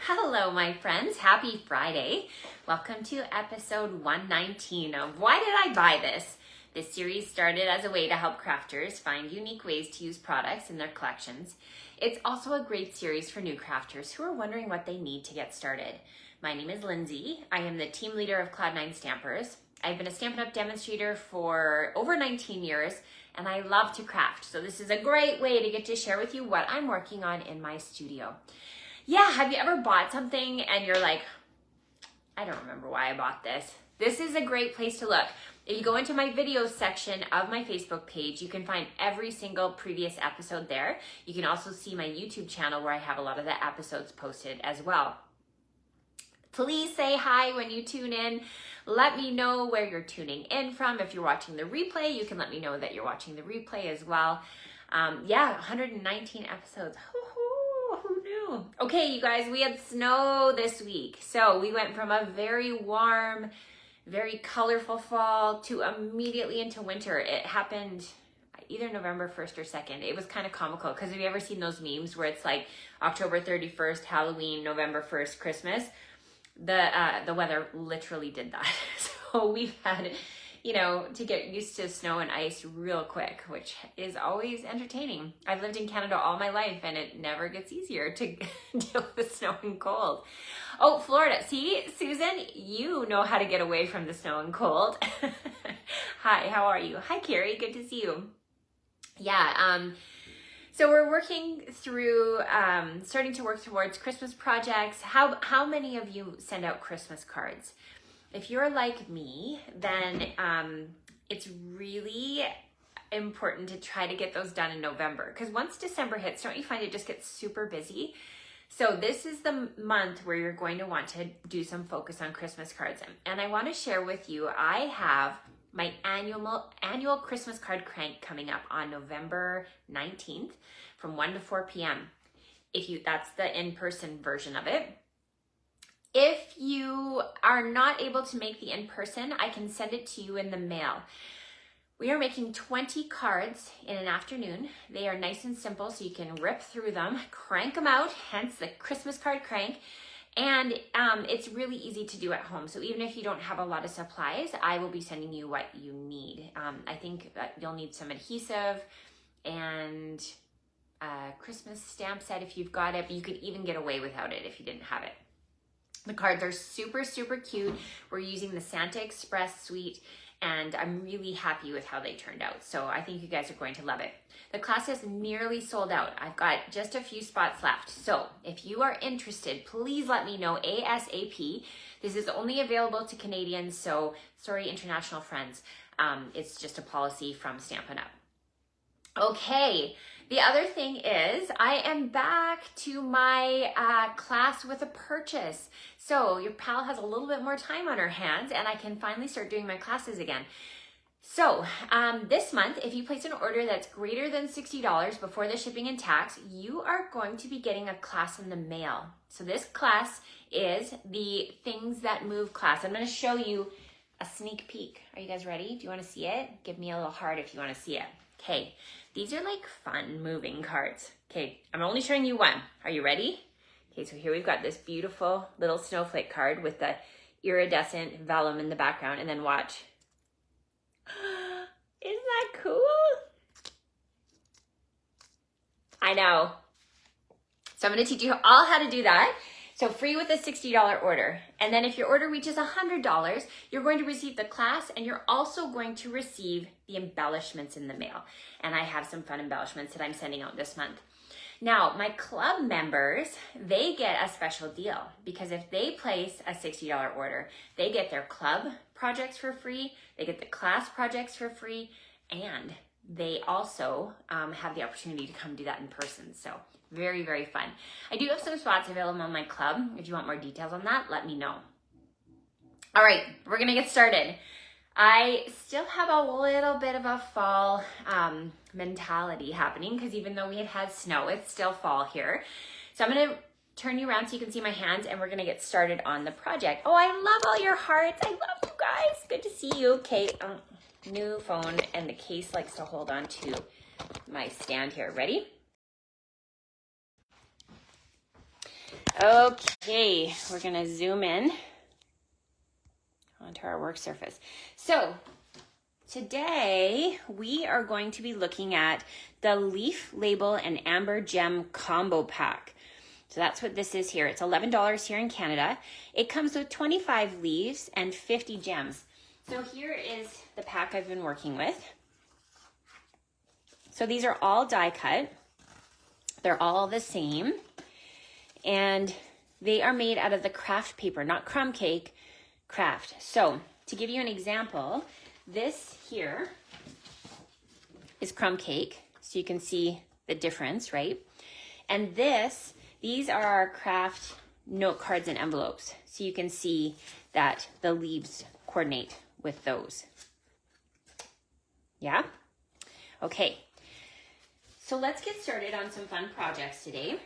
Hello, my friends. Happy Friday. Welcome to episode 119 of Why Did I Buy This? This series started as a way to help crafters find unique ways to use products in their collections. It's also a great series for new crafters who are wondering what they need to get started. My name is Lindsay. I am the team leader of Cloud9 Stampers. I've been a Stampin Up demonstrator for over 19 years, and I love to craft. So this is a great way to get to share with you what I'm working on in my studio. Yeah, have you ever bought something and you're like, I don't remember why I bought this? This is a great place to look. If you go into my videos section of my Facebook page, you can find every single previous episode there. You can also see my YouTube channel where I have a lot of the episodes posted as well. Please say hi when you tune in. Let me know where you're tuning in from. If you're watching the replay, you can let me know that you're watching the replay as well. 119 episodes. Who knew? Okay, you guys, we had snow this week. So we went from a very warm, very colorful fall to immediately into winter. It happened either November 1st or 2nd. It was kind of comical because have you ever seen those memes where it's like October 31st, Halloween, November 1st, Christmas? The weather literally did that. So we've had, to get used to snow and ice real quick, which is always entertaining. I've lived in Canada all my life and it never gets easier to deal with the snow and cold. Oh, Florida. See, Susan, you know how to get away from the snow and cold. Hi, how are you? Hi, Carrie. Good to see you. Yeah, so we're working through, starting to work towards Christmas projects. How many of you send out Christmas cards? If you're like me, then it's really important to try to get those done in November. Because once December hits, don't you find it just gets super busy? So this is the month where you're going to want to do some focus on Christmas cards. And I want to share with you, I have my annual Christmas card crank coming up on November 19th from 1 to 4 p.m. That's the in-person version of it. If you are not able to make the in-person, I can send it to you in the mail. We are making 20 cards in an afternoon. They are nice and simple, so you can rip through them, crank them out, hence the Christmas card crank. And it's really easy to do at home. So even if you don't have a lot of supplies, I will be sending you what you need. I think that you'll need some adhesive and a Christmas stamp set if you've got it, but you could even get away without it if you didn't have it. The cards are super, super cute. We're using the Santa Express suite, and I'm really happy with how they turned out. So I think you guys are going to love it. The class is nearly sold out. I've got just a few spots left. So if you are interested, please let me know ASAP. This is only available to Canadians, so sorry, international friends. It's just a policy from Stampin' Up. Okay, the other thing is I am back to my class with a purchase. So your pal has a little bit more time on her hands and I can finally start doing my classes again. So this month, if you place an order that's greater than $60 before the shipping and tax, you are going to be getting a class in the mail. So this class is the Things That Move class. I'm going to show you a sneak peek. Are you guys ready? Do you want to see it? Give me a little heart if you want to see it. Okay, these are like fun moving cards. Okay, I'm only showing you one. Are you ready? Okay, so here we've got this beautiful little snowflake card with the iridescent vellum in the background, and then watch. Isn't that cool? I know. So I'm going to teach you all how to do that. So free with a $60 order. And then if your order reaches $100, you're going to receive the class and you're also going to receive the embellishments in the mail. And I have some fun embellishments that I'm sending out this month. Now, my club members, they get a special deal because if they place a $60 order, they get their club projects for free, they get the class projects for free, and they also have the opportunity to come do that in person. So very, very fun. I do have some spots available on my club. If you want more details on that, let me know. All right, we're gonna get started. I still have a little bit of a fall mentality happening because even though we had snow, it's still fall here. So I'm gonna turn you around so you can see my hands and we're gonna get started on the project. Oh, I love all your hearts. I love you guys. Good to see you. Okay, new phone and the case likes to hold on to my stand here. Ready? Okay. Okay, we're gonna zoom in onto our work surface. So today we are going to be looking at the Leaf Label and Amber Gem Combo Pack. So that's what this is here. It's $11 here in Canada. It comes with 25 leaves and 50 gems. So here is the pack I've been working with. So these are all die cut. They're all the same. And they are made out of the craft paper, not crumb cake, craft. So to give you an example, this here is crumb cake. So you can see the difference, right? And these are our craft note cards and envelopes. So you can see that the leaves coordinate with those. Yeah? Okay. So let's get started on some fun projects today.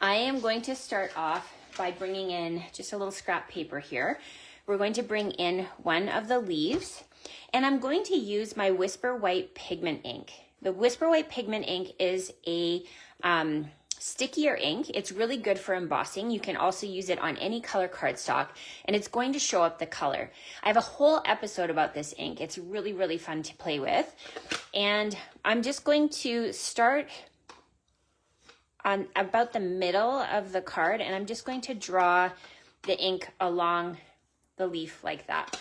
I am going to start off by bringing in just a little scrap paper here. We're going to bring in one of the leaves, and I'm going to use my Whisper White pigment ink. The Whisper White pigment ink is a stickier ink. It's really good for embossing. You can also use it on any color cardstock, and it's going to show up the color. I have a whole episode about this ink. It's really, really fun to play with. And I'm just going to start on about the middle of the card, and I'm just going to draw the ink along the leaf like that.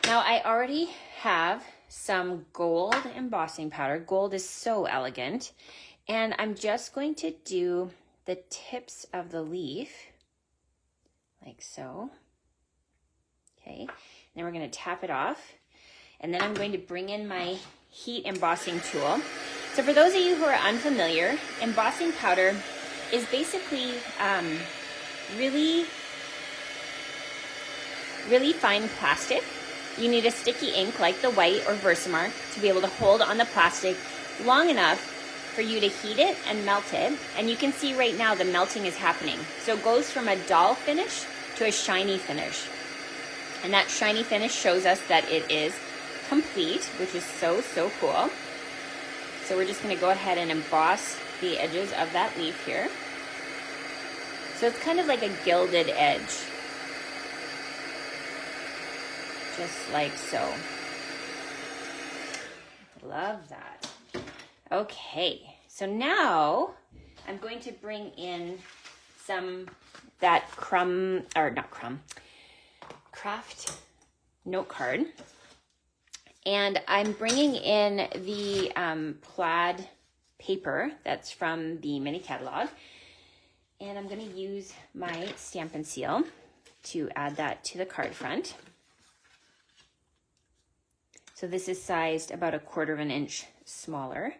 Now I already have some gold embossing powder. Gold is so elegant. And I'm just going to do the tips of the leaf like so. Okay, and then we're going to tap it off. And then I'm going to bring in my heat embossing tool. So for those of you who are unfamiliar, embossing powder is basically really fine plastic. You need a sticky ink like the white or Versamark to be able to hold on the plastic long enough for you to heat it and melt it. And you can see right now the melting is happening. So it goes from a dull finish to a shiny finish. And that shiny finish shows us that it is complete, which is so, so cool. So we're just going to go ahead and emboss the edges of that leaf here. So it's kind of like a gilded edge. Just like so. Love that. Okay, so now I'm going to bring in craft note card. And I'm bringing in the plaid paper that's from the mini catalog. And I'm going to use my Stampin' Seal to add that to the card front. So this is sized about 1/4 inch smaller.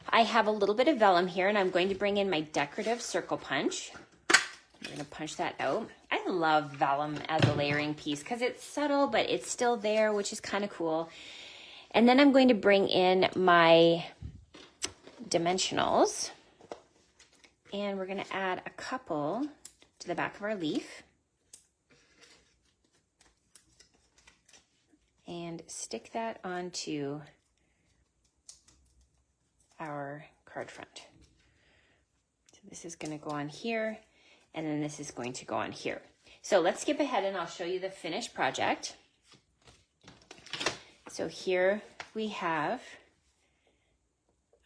I have a little bit of vellum here, and I'm going to bring in my decorative circle punch. I'm going to punch that out. I love vellum as a layering piece because it's subtle, but it's still there, which is kind of cool. And then I'm going to bring in my dimensionals, and we're going to add a couple to the back of our leaf. And stick that onto our card front. So this is going to go on here, and then this is going to go on here. So let's skip ahead and I'll show you the finished project. So here we have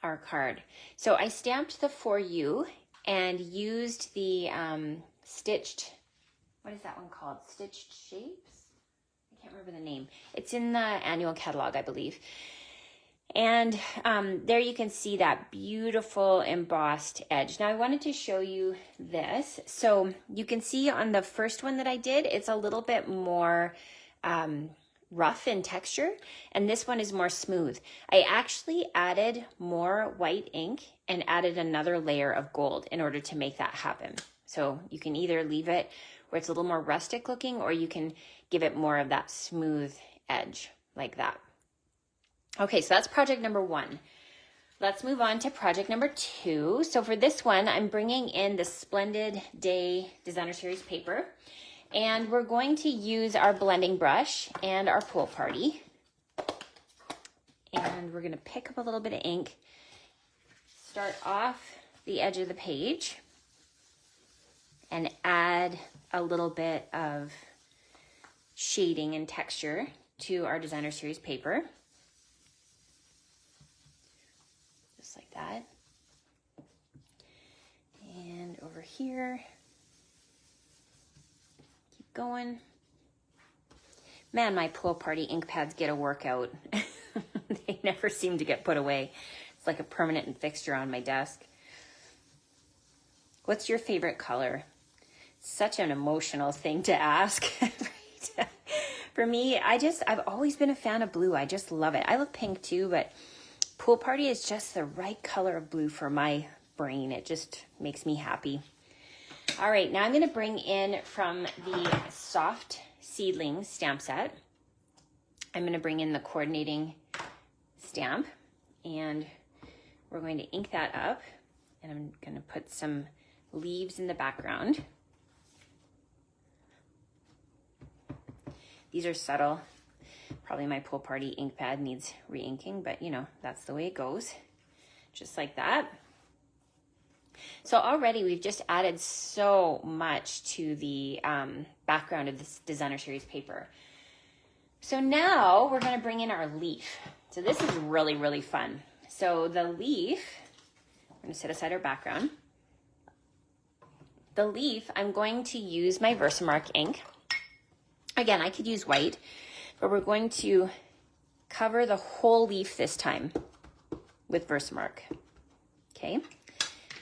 our card. So I stamped the For You and used the stitched, what is that one called? Stitched Shapes? I can't remember the name. It's in the annual catalog, I believe. And there you can see that beautiful embossed edge. Now I wanted to show you this. So you can see on the first one that I did, it's a little bit more rough in texture, and this one is more smooth. I actually added more white ink and added another layer of gold in order to make that happen. So you can either leave it where it's a little more rustic looking, or you can give it more of that smooth edge like that. Okay, so that's project number 1. Let's move on to project number 2. So for this one, I'm bringing in the Splendid Day Designer Series paper, and we're going to use our blending brush and our pool party. And we're gonna pick up a little bit of ink, start off the edge of the page, and add a little bit of shading and texture to our designer series paper. Just like that. And over here, keep going. Man, my pool party ink pads get a workout. They never seem to get put away. It's like a permanent fixture on my desk. What's your favorite color? Such an emotional thing to ask. For me, I've always been a fan of blue. I just love it. I love pink too, but pool party is just the right color of blue for my brain. It just makes me happy. All right, now I'm going to bring in from the Soft Seedlings stamp set. I'm going to bring in the coordinating stamp, and we're going to ink that up, and I'm going to put some leaves in the background. These are subtle. Probably my pool party ink pad needs re-inking, but you know, that's the way it goes. Just like that. So already we've just added so much to the background of this designer series paper. So now we're going to bring in our leaf. So this is really, really fun. So the leaf, we're going to set aside our background. The leaf, I'm going to use my Versamark ink. Again, I could use white, but we're going to cover the whole leaf this time with Versamark. Okay.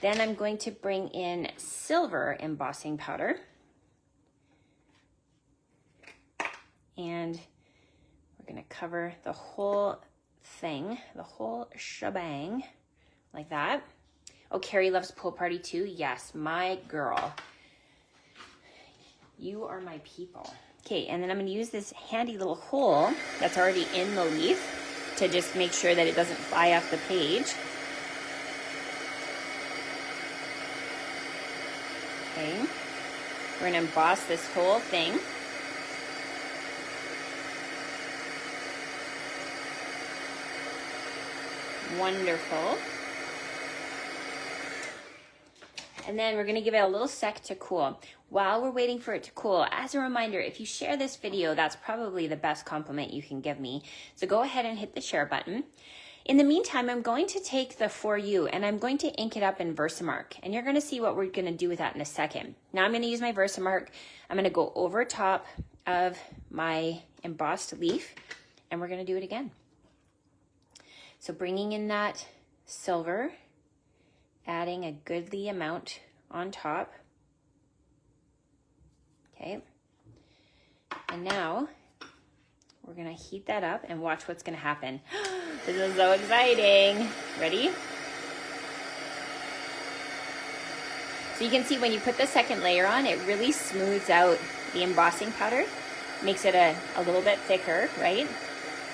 Then I'm going to bring in silver embossing powder. And we're going to cover the whole thing, the whole shebang, like that. Oh, Carrie loves pool party too. Yes, my girl. You are my people. Okay, and then I'm going to use this handy little hole that's already in the leaf to just make sure that it doesn't fly off the page. Okay, we're going to emboss this whole thing. Wonderful. And then we're going to give it a little sec to cool. While we're waiting for it to cool, as a reminder, if you share this video, that's probably the best compliment you can give me. So go ahead and hit the share button. In the meantime, I'm going to take the For You and I'm going to ink it up in Versamark. And you're going to see what we're going to do with that in a second. Now I'm going to use my Versamark. I'm going to go over top of my embossed leaf and we're going to do it again. So bringing in that silver, adding a goodly amount on top. Okay. And now we're going to heat that up and watch what's going to happen. This is so exciting. Ready? So you can see when you put the second layer on, it really smooths out the embossing powder, makes it a little bit thicker, right?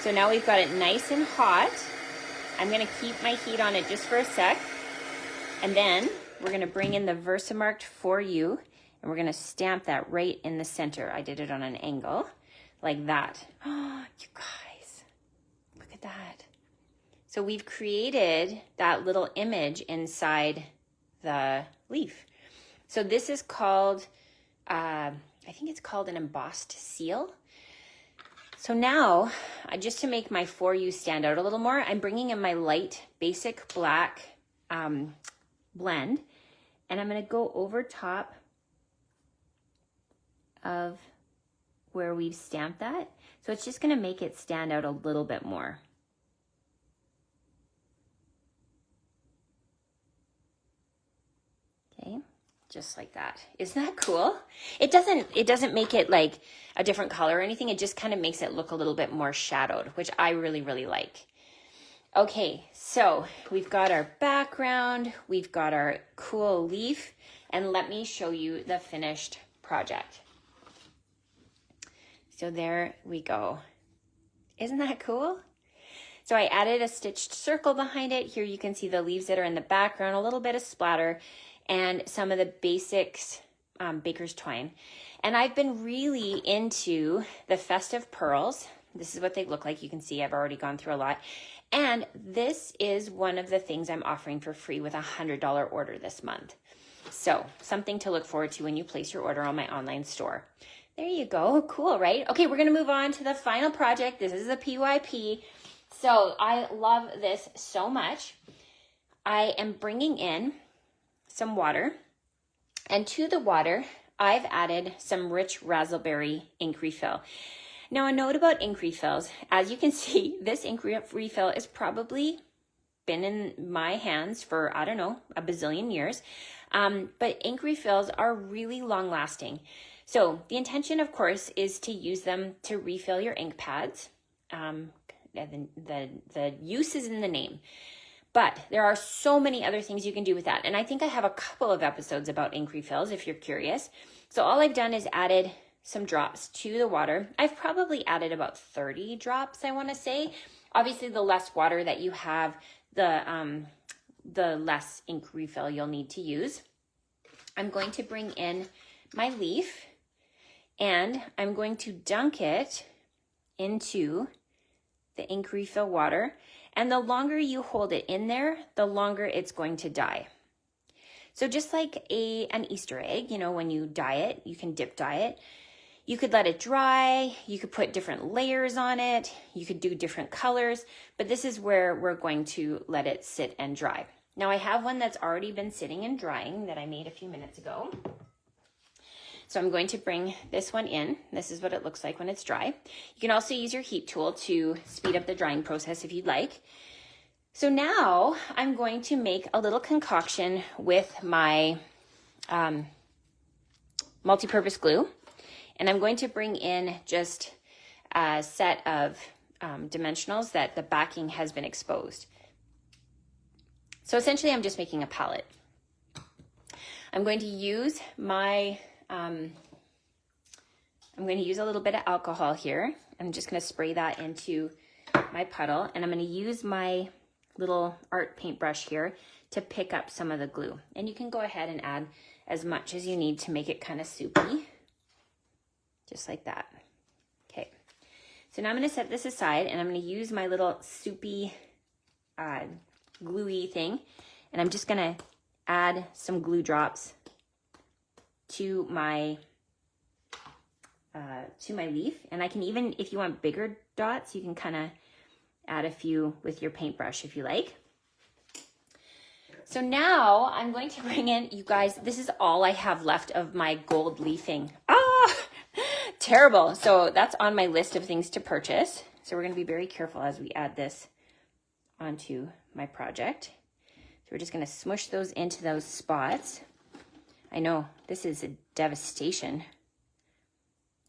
So now we've got it nice and hot. I'm going to keep my heat on it just for a sec. And then we're going to bring in the Versamark For You and we're going to stamp that right in the center. I did it on an angle like that. Oh, you guys, look at that. So we've created that little image inside the leaf. So this is called, I think it's called an embossed seal. So now, just to make my For You stand out a little more, I'm bringing in my light basic black blend, and I'm going to go over top of where we've stamped that. So it's just going to make it stand out a little bit more. Okay, just like that. Isn't that cool? It doesn't make it like a different color or anything. It just kind of makes it look a little bit more shadowed, which I really, really like. Okay, so we've got our background, we've got our cool leaf, and let me show you the finished project. So there we go. Isn't that cool? So I added a stitched circle behind it. Here you can see the leaves that are in the background, a little bit of splatter, and some of the basics, baker's twine. And I've been really into the festive pearls. This is what they look like. You can see I've already gone through a lot. And this is one of the things I'm offering for free with a $100 order this month. So something to look forward to when you place your order on my online store. There you go. Cool, right? Okay, we're going to move on to the final project. This is the PYP. So I love this so much. I am bringing in some water, and to the water, I've added some rich raspberry ink refill. Now, a note about ink refills. As you can see, this ink refill has probably been in my hands for, I don't know, a bazillion years. But ink refills are really long lasting. So the intention, of course, is to use them to refill your ink pads. The use is in the name. But there are so many other things you can do with that. And I think I have a couple of episodes about ink refills if you're curious. So all I've done is added some drops to the water. I've probably added about 30 drops, I want to say. Obviously, the less water that you have, the less ink refill you'll need to use. I'm going to bring in my leaf, and I'm going to dunk it into the ink refill water. And the longer you hold it in there, the longer it's going to dye. So just like an Easter egg, you know, when you dye it, you can dip dye it. You could let it dry. You could put different layers on it. You could do different colors, but this is where we're going to let it sit and dry. Now I have one that's already been sitting and drying that I made a few minutes ago. So I'm going to bring this one in. This is what it looks like when it's dry. You can also use your heat tool to speed up the drying process if you'd like. So now I'm going to make a little concoction with my multi-purpose glue. And I'm going to bring in just a set of dimensionals that the backing has been exposed. So essentially I'm just making a palette. I'm going to use my I'm going to use a little bit of alcohol here. I'm just going to spray that into my puddle, and I'm going to use my little art paintbrush here to pick up some of the glue. And you can go ahead and add as much as you need to make it kind of soupy, just like that. Okay, so now I'm going to set this aside, and I'm going to use my little soupy gluey thing, and I'm just going to add some glue drops to my leaf. And I can even, if you want bigger dots, you can kind of add a few with your paintbrush if you like. So now I'm going to bring in, you guys, this is all I have left of my gold leafing. Terrible. So that's on my list of things to purchase. So we're going to be very careful as we add this onto my project. So we're just going to smush those into those spots. I know, this is a devastation.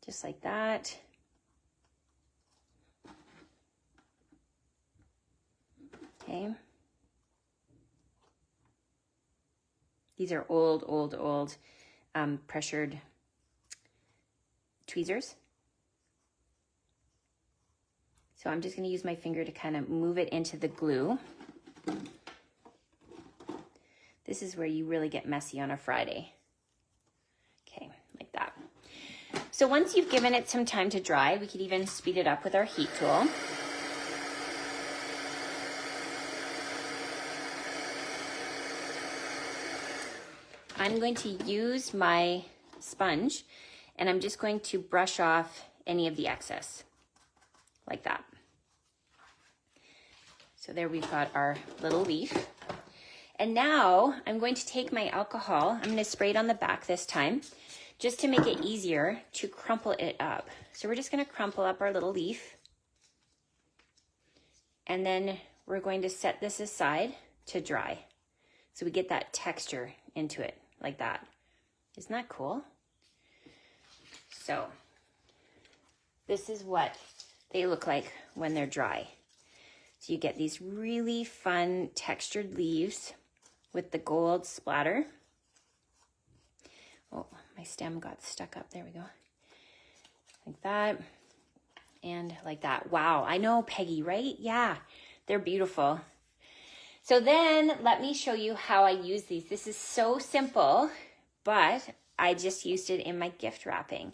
Just like that. Okay. These are old pressured tweezers. So I'm just going to use my finger to kind of move it into the glue. This is where you really get messy on a Friday. Okay, like that. So once you've given it some time to dry, we could even speed it up with our heat tool. I'm going to use my sponge, and I'm just going to brush off any of the excess, like that. So there we've got our little leaf. And now I'm going to take my alcohol, I'm going to spray it on the back this time, just to make it easier to crumple it up. So we're just going to crumple up our little leaf. And then we're going to set this aside to dry. So we get that texture into it, like that. Isn't that cool? So this is what they look like when they're dry. So you get these really fun textured leaves with the gold splatter. Oh, my stem got stuck up. There we go. Like that. And like that. Wow, I know, Peggy, right? Yeah, they're beautiful. So then let me show you how I use these. This is so simple, but I just used it in my gift wrapping.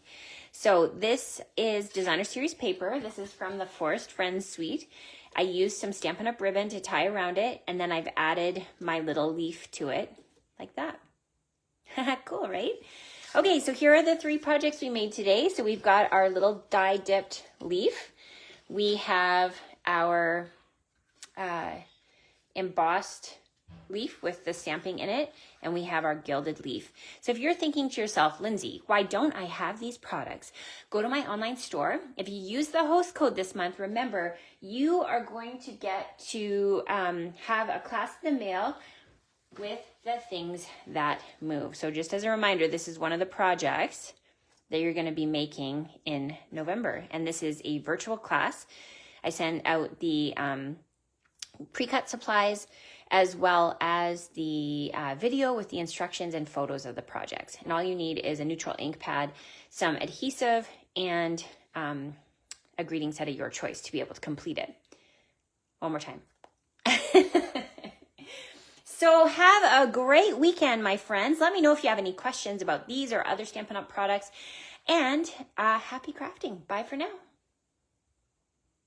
So this is Designer Series paper. This is from the Forest Friends Suite. I used some Stampin' Up! Ribbon to tie around it, and then I've added my little leaf to it, like that. Cool, right? Okay, so here are the 3 projects we made today. So we've got our little die-dipped leaf. We have our embossed leaf with the stamping in it, and we have our gilded leaf. So if you're thinking to yourself, Lindsay, why don't I have these products? Go to my online store. If you use the host code this month, remember, you are going to get to have a class in the mail with the things that move. So just as a reminder, this is one of the projects that you're going to be making in November, and this is a virtual class. I send out the pre-cut supplies as well as the video with the instructions and photos of the project. And all you need is a neutral ink pad, some adhesive, and a greeting set of your choice to be able to complete it. One more time. So have a great weekend, my friends. Let me know if you have any questions about these or other Stampin' Up! Products. And happy crafting. Bye for now.